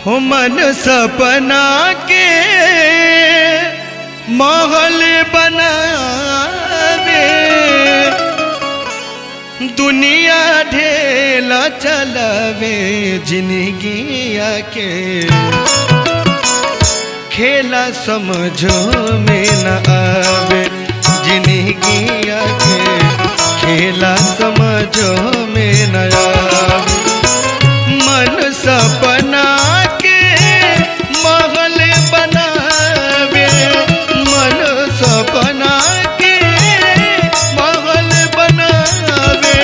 हो मन सपना के महल बनावे, दुनिया ढेला चलावे, जिंदगिया के खेला समझो में न आवे, जिंदगिया के खेला समझो में न आवे। मन सपना के महल बनावे, मन सपना के महल बनावे,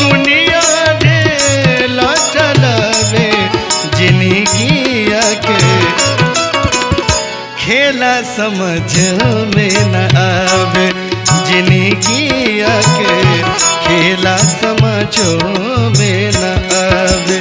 दुनिया ढेला चलावे, जिंदगिया के खेला समझ में न आवे, जिंदगिया के खेला समझो में न आवे।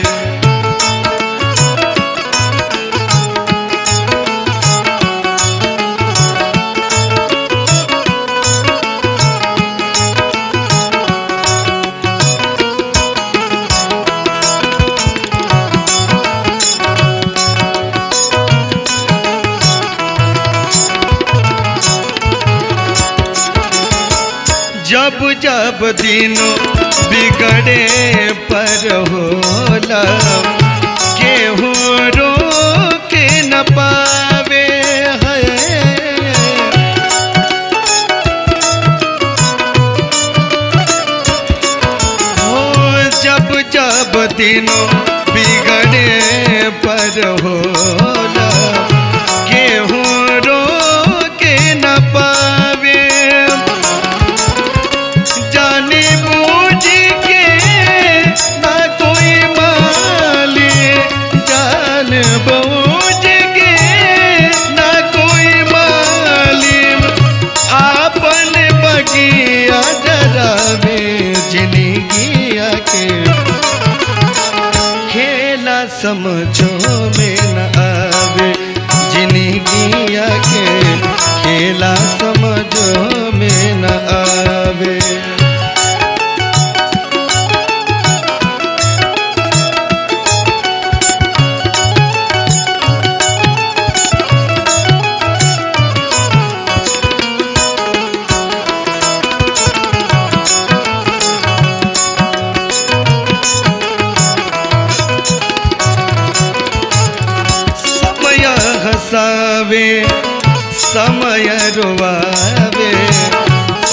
जब जब दिनों बिगड़े पर होला, केहू रोक न पावे है। हो जब जब दिनों बिगड़े पर होला, केहू रोक न पावे, जाने बूझ के ना कोई माली, जान बूझ के ना कोई माली, आपन बगिया जरावे, जिंदगिया के खेला समझो में न आवे, जिंदगिया के खेला समझो में न आवे। हसावे समय रोवावे,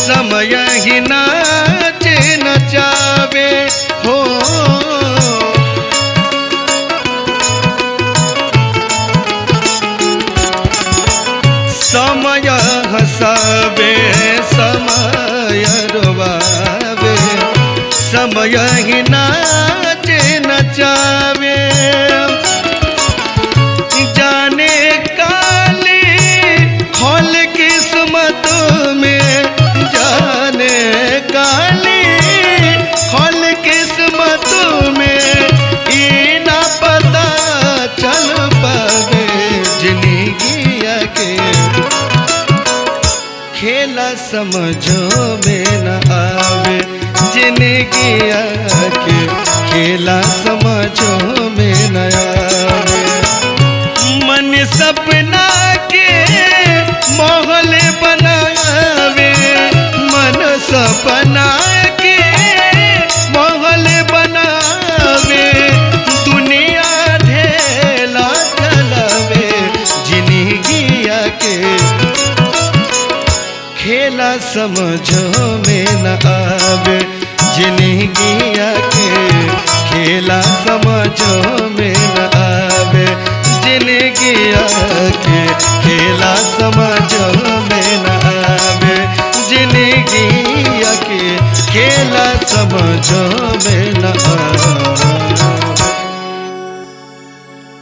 समय ही नाचे नचावे हो। समय हसावे समय रोवावे, समय ही नाचे नचावे, जाने काली खोल किस्मत में, जाने काली खोल किस्मत में, ई ना पता चल पावे, जिंदगिया के खेला समझो में न आवे, जिंदगिया के खेला समझो में न आवे। मन सपना के महल बनावे, मन सपना के महल बनावे, दुनिया ढेला चलावे, जिंदगिया के खेला समझो में न आवे, जिंदगिया के खेला समझो में न आवे, जिंदगिया के खेला समझो में न आवे, जिंदगिया के खेला समझो में न